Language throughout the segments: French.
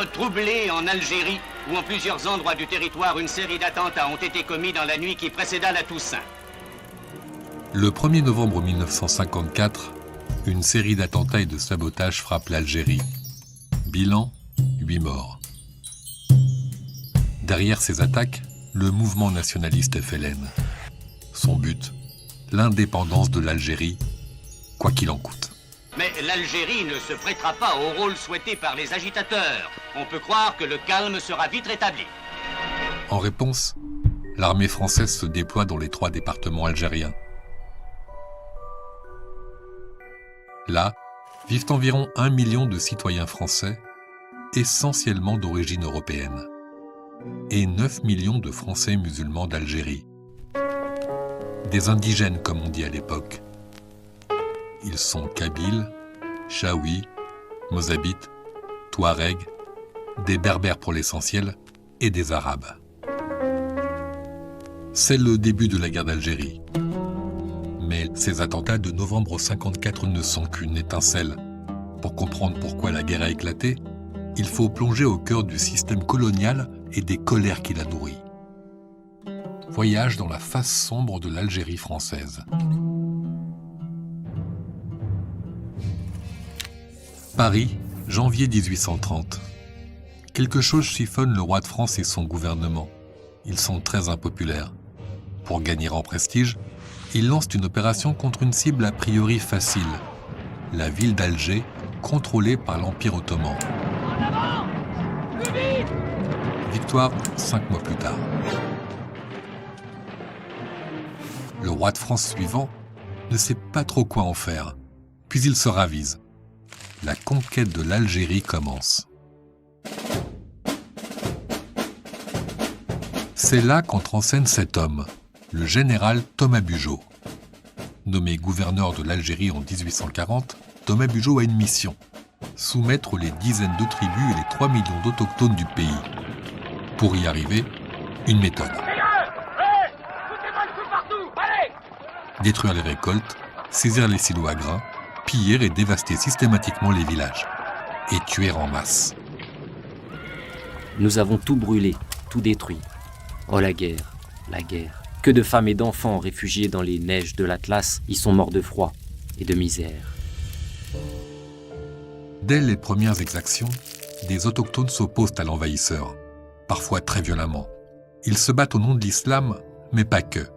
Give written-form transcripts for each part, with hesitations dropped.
ordre troublé en Algérie, où en plusieurs endroits du territoire, une série d'attentats ont été commis dans la nuit qui précéda la Toussaint. Le 1er novembre 1954, une série d'attentats et de sabotages frappe l'Algérie. Bilan, 8 morts. Derrière ces attaques, le mouvement nationaliste FLN. Son but, l'indépendance de l'Algérie, quoi qu'il en coûte. Mais l'Algérie ne se prêtera pas au rôle souhaité par les agitateurs. On peut croire que le calme sera vite rétabli. En réponse, l'armée française se déploie dans les 3 départements algériens. Là, vivent environ 1 million de citoyens français, essentiellement d'origine européenne, et 9 millions de Français musulmans d'Algérie. Des indigènes, comme on dit à l'époque. Ils sont Kabyles, Chaouis, Mozabites, Touaregs, des Berbères pour l'essentiel et des Arabes. C'est le début de la guerre d'Algérie. Mais ces attentats de novembre 1954 ne sont qu'une étincelle. Pour comprendre pourquoi la guerre a éclaté, il faut plonger au cœur du système colonial et des colères qu'il a nourries. Voyage dans la face sombre de l'Algérie française. Paris, janvier 1830. Quelque chose chiffonne le roi de France et son gouvernement. Ils sont très impopulaires. Pour gagner en prestige, ils lancent une opération contre une cible a priori facile, la ville d'Alger, contrôlée par l'Empire ottoman. En avant! Plus vite! Victoire 5 mois plus tard. Le roi de France suivant ne sait pas trop quoi en faire, puis il se ravise. La conquête de l'Algérie commence. C'est là qu'entre en scène cet homme, le général Thomas Bugeaud. Nommé gouverneur de l'Algérie en 1840, Thomas Bugeaud a une mission, soumettre les dizaines de tribus et les 3 millions d'autochtones du pays. Pour y arriver, une méthode. Détruire les récoltes, saisir les silos à grains, piller et dévaster systématiquement les villages. Et tuer en masse. Nous avons tout brûlé, tout détruit. Oh la guerre, la guerre. Que de femmes et d'enfants réfugiés dans les neiges de l'Atlas y sont morts de froid et de misère. Dès les premières exactions, des autochtones s'opposent à l'envahisseur, parfois très violemment. Ils se battent au nom de l'islam, mais pas que.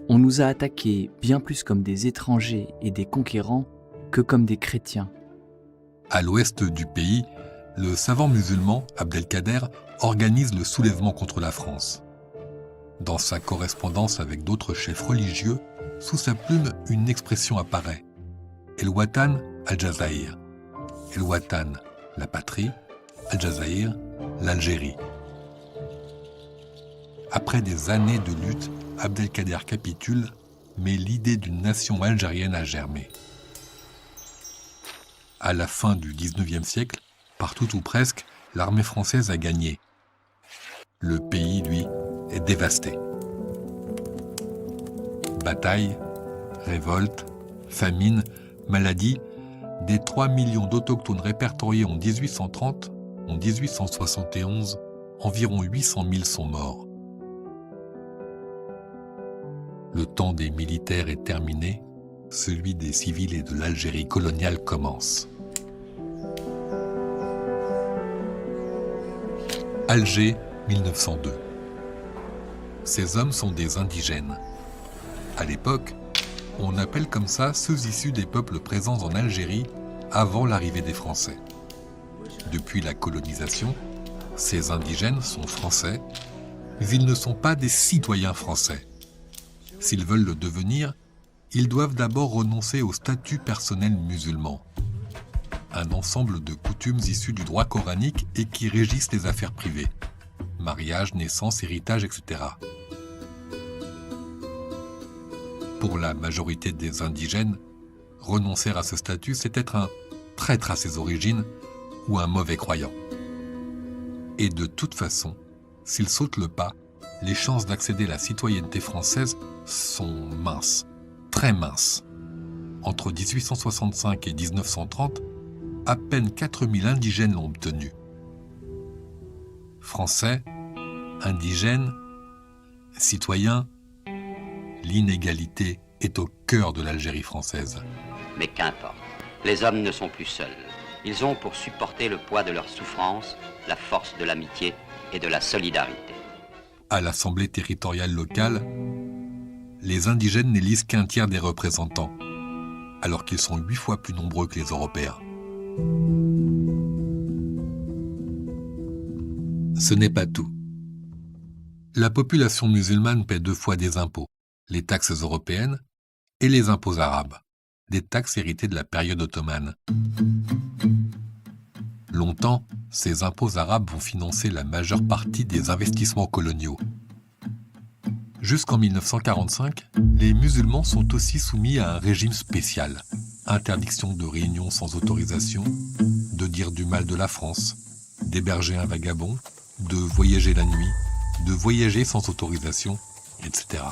On nous a attaqués bien plus comme des étrangers et des conquérants que comme des chrétiens. À l'ouest du pays, le savant musulman Abdelkader organise le soulèvement contre la France. Dans sa correspondance avec d'autres chefs religieux, sous sa plume, une expression apparaît. El-Watan al-Jazaïr. El-Watan, la patrie, al-Jazaïr, l'Algérie. Après des années de lutte, Abdelkader capitule, mais l'idée d'une nation algérienne a germé. À la fin du XIXe siècle, partout ou presque, l'armée française a gagné. Le pays, lui, est dévasté. Batailles, révoltes, famines, maladies, des 3 millions d'autochtones répertoriés en 1830, en 1871, environ 800 000 sont morts. Le temps des militaires est terminé, celui des civils et de l'Algérie coloniale commence. Alger, 1902. Ces hommes sont des indigènes. À l'époque, on appelle comme ça ceux issus des peuples présents en Algérie avant l'arrivée des Français. Depuis la colonisation, ces indigènes sont français, mais ils ne sont pas des citoyens français. S'ils veulent le devenir, ils doivent d'abord renoncer au statut personnel musulman, un ensemble de coutumes issues du droit coranique et qui régissent les affaires privées, mariage, naissance, héritage, etc. Pour la majorité des indigènes, renoncer à ce statut, c'est être un traître à ses origines ou un mauvais croyant. Et de toute façon, s'ils sautent le pas, les chances d'accéder à la citoyenneté française sont minces, très minces. Entre 1865 et 1930, à peine 4000 indigènes l'ont obtenu. Français, indigènes, citoyens, l'inégalité est au cœur de l'Algérie française. Mais qu'importe, les hommes ne sont plus seuls. Ils ont pour supporter le poids de leurs souffrances la force de l'amitié et de la solidarité. À l'Assemblée territoriale locale, les indigènes n'élisent qu'un tiers des représentants, alors qu'ils sont 8 fois plus nombreux que les Européens. Ce n'est pas tout. La population musulmane paie 2 fois des impôts, les taxes européennes et les impôts arabes, des taxes héritées de la période ottomane. Longtemps, ces impôts arabes vont financer la majeure partie des investissements coloniaux. Jusqu'en 1945, les musulmans sont aussi soumis à un régime spécial. Interdiction de réunion sans autorisation, de dire du mal de la France, d'héberger un vagabond, de voyager la nuit, de voyager sans autorisation, etc.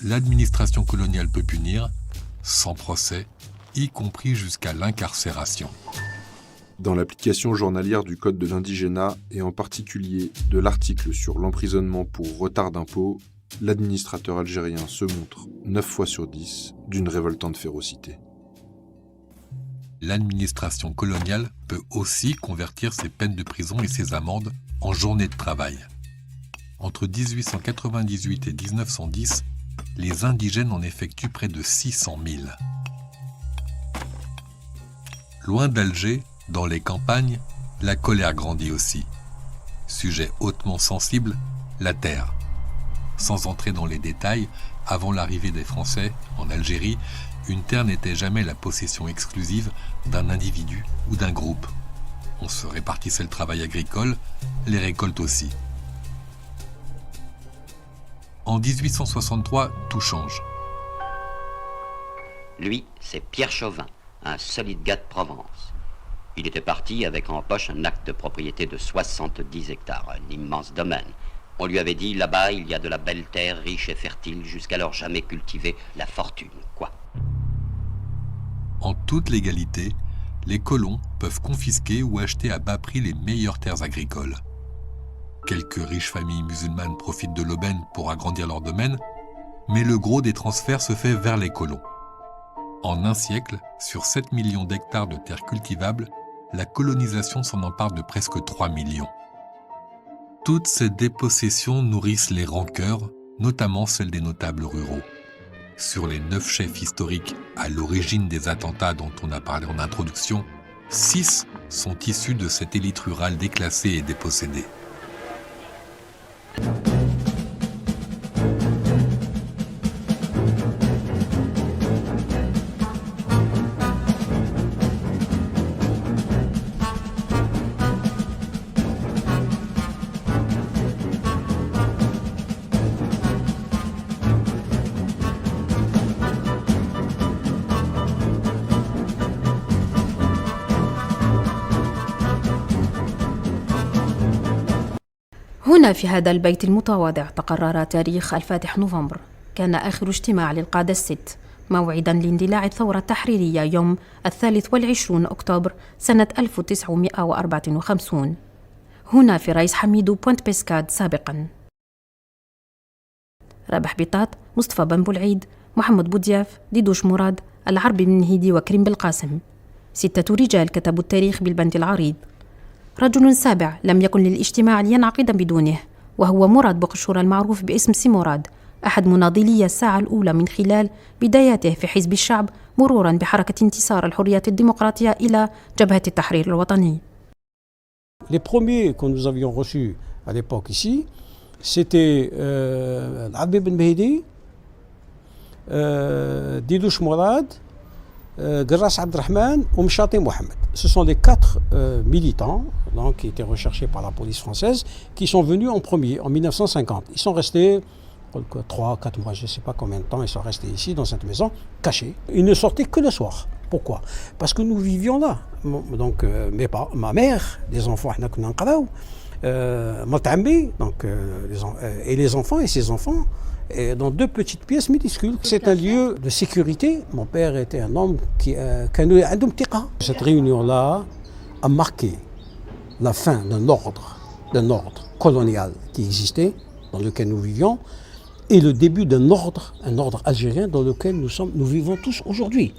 L'administration coloniale peut punir, sans procès, y compris jusqu'à l'incarcération. Dans l'application journalière du Code de l'indigénat, et en particulier de l'article sur l'emprisonnement pour retard d'impôt, l'administrateur algérien se montre 9 fois sur 10 d'une révoltante férocité. L'administration coloniale peut aussi convertir ses peines de prison et ses amendes en journées de travail. Entre 1898 et 1910, les indigènes en effectuent près de 600 000. Loin d'Alger, dans les campagnes, la colère grandit aussi. Sujet hautement sensible, la terre. Sans entrer dans les détails, avant l'arrivée des Français en Algérie, une terre n'était jamais la possession exclusive d'un individu ou d'un groupe. On se répartissait le travail agricole, les récoltes aussi. En 1863, tout change. Lui, c'est Pierre Chauvin, un solide gars de Provence. Il était parti avec en poche un acte de propriété de 70 hectares, un immense domaine. On lui avait dit, là-bas, il y a de la belle terre, riche et fertile, jusqu'alors jamais cultivée, la fortune, quoi. En toute légalité, les colons peuvent confisquer ou acheter à bas prix les meilleures terres agricoles. Quelques riches familles musulmanes profitent de l'aubaine pour agrandir leur domaine, mais le gros des transferts se fait vers les colons. En un siècle, sur 7 millions d'hectares de terres cultivables, la colonisation s'en empare de presque 3 millions. Toutes ces dépossessions nourrissent les rancœurs, notamment celles des notables ruraux. Sur les 9 chefs historiques à l'origine des attentats dont on a parlé en introduction, 6 sont issus de cette élite rurale déclassée et dépossédée. هنا في هذا البيت المتواضع تقرر تاريخ الفاتح نوفمبر. كان آخر اجتماع للقادة الست، موعدا لاندلاع الثورة التحريرية يوم 23 أكتوبر سنة 1954. هنا في رئيس حميدو بوينت بيسكاد سابقا. رابح بيطات، مصطفى بن بولعيد، محمد بودياف، ديدوش مراد، العربي بن نهيدي وكريم بالقاسم. 6 رجال كتبوا التاريخ بالبند العريض. رجل سابع لم يكن للاجتماع لينعقد بدونه، وهو مراد بقشور المعروف باسم سي مراد، أحد مناضلي الساعة الأولى من خلال بداياته في حزب الشعب مرورا بحركة انتصار الحريات الديمقراطية إلى جبهة التحرير الوطني. Les premiers que nous avions reçus à l'époque ici, c'était Al-Habib Ben Mehdi, Didouche Mourad, Gras Abdrahman ou Mchati Mohamed. Ce sont les 4 militants donc, qui étaient recherchés par la police française qui sont venus en premier, en 1950. Ils sont restés 3-4 mois, je ne sais pas combien de temps, ils sont restés ici dans cette maison, cachés. Ils ne sortaient que le soir. Pourquoi? Parce que nous vivions là. Donc, ma mère, les enfants, et les enfants et ses enfants, dans 2 petites pièces minuscules. C'est un lieu de sécurité. Mon père était un homme qui Cette réunion-là a marqué la fin d'un ordre d'un ordre colonial qui existait, dans lequel nous vivions, et le début d'un ordre, un ordre algérien dans lequel nous vivons tous aujourd'hui.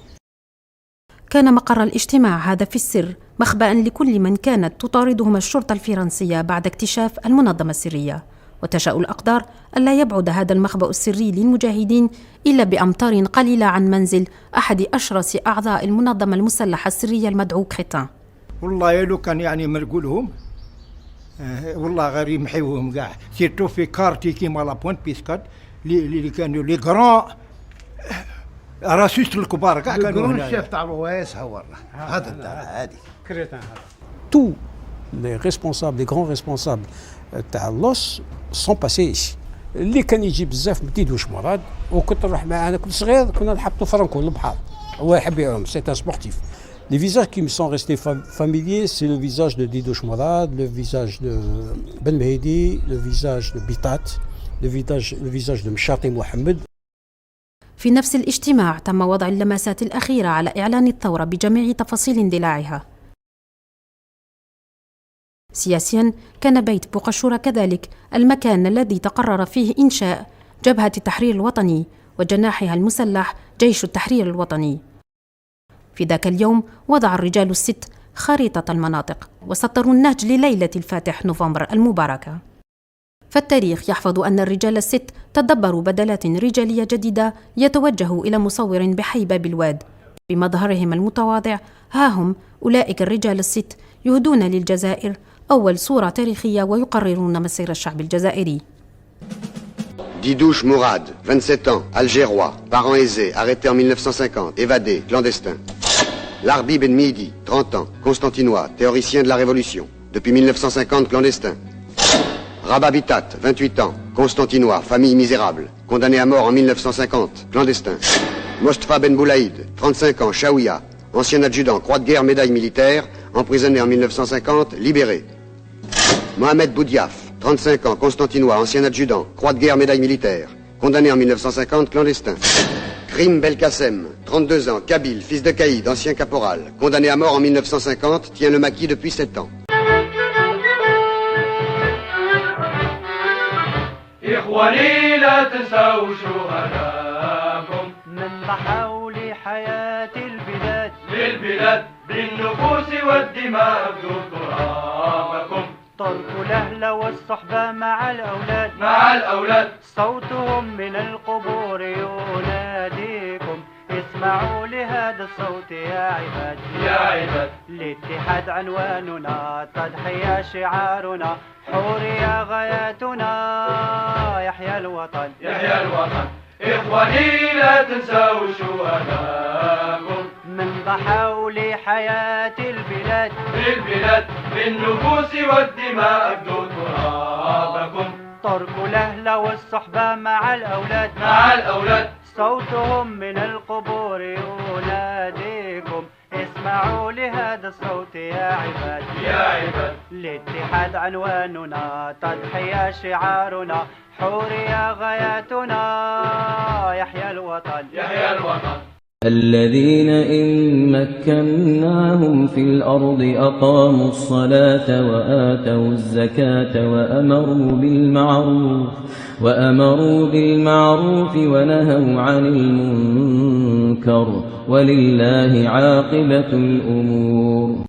كان مقر الاجتماع هذا في السر مخبأ لكل من كانت تطاردهم الشرطة الفرنسية بعد اكتشاف المنظمة السرية، وتشاء الأقدار ألا يبعد هذا المخبأ السري للمجاهدين إلا بأمتار قليلة عن منزل أحد أشرس أعضاء المنظمة المسلحة السرية المدعو كريتان. والله لو كان يعني مرقولهم والله غير يمحيوهم كاع، سيرتو في كارتي كيما لابوينت بيسكاد اللي كانوا لي غران راسوس الكبار كاع كانوا هنا. الشيف تاع الروايس هو والله هذا الدار هذه كريتان. Tous les responsables, les grands responsables تاع اللوس sont passés ici. اللي كان يجي بزاف ما تيدوش مراد، وكنت نروح معاه انا كنت صغير كنا نحبطوا فرنكو البحر، هو يحب يعوم، سي ان سبورتيف. Les visages qui me sont restés familiers, c'est le visage de Didouche Mourad, le visage de Ben Mehdi, le visage de Bitat, le visage de Mchati Mohamed. في نفس الاجتماع تم وضع اللمسات الأخيرة على إعلان الثورة بجميع تفاصيل اندلاعها. سياسياً كان بيت بوقشورة كذلك المكان الذي تقرر فيه إنشاء جبهة التحرير الوطني وجناحها المسلح جيش التحرير الوطني. في ذاك اليوم وضع الرجال الست خريطة المناطق وسطروا النهج لليلة الفاتح نوفمبر المباركة. فالتاريخ يحفظ أن الرجال الست تدبروا بدلات رجالية جديدة يتوجه إلى مصور بحيبة بالواد بمظهرهم المتواضع. ها هم أولئك الرجال الست يهدون للجزائر أول صورة تاريخية ويقررون مصير الشعب الجزائري. Didouche Mourad, 27 ans, algérois, parents aisés, arrêté en 1950, évadé, clandestin. Larbi Ben Midi, 30 ans, constantinois, théoricien de la Révolution, depuis 1950 clandestin. Rabat Bitat, 28 ans, constantinois, famille misérable, condamné à mort en 1950, clandestin. Mostafa Ben Boulaïd, 35 ans, Chaouia, ancien adjudant, croix de guerre, médaille militaire, emprisonné en 1950, libéré. Mohamed Boudiaf, 35 ans, constantinois, ancien adjudant, croix de guerre, médaille militaire, condamné en 1950, clandestin. Krim Belkacem, 32 ans, kabyle, fils de caïd, ancien caporal, condamné à mort en 1950, tient le maquis depuis 7 ans. إخواني لا تنسوا شهداءكم من ضحوا لحياة البلاد للبلاد بالنفوس والدماء ابدوا ترابكم. تركوا الأهل والصحبة مع الأولاد صوتهم من القبور يناديكم. اسمعوا لهذا الصوت يا عباد الاتحاد عنواننا، تضحية شعارنا، حورية غاياتنا، يحيى الوطن إخواني لا تنسوا شهداءكم من ضحوا لحياة البلاد بالنفوس والدماء ابدوا ترابكم. تركوا الأهل والصحبة مع الأولاد صوتهم من القبور يناديكم. اسمعوا لهذا الصوت يا عباد الاتحاد عنواننا، تضحية شعارنا، حورية غاياتنا، يحيى الوطن الذين إن مكناهم في الأرض أقاموا الصلاة وآتوا الزكاة وأمروا بالمعروف ونهوا عن المنكر ولله عاقبة الأمور.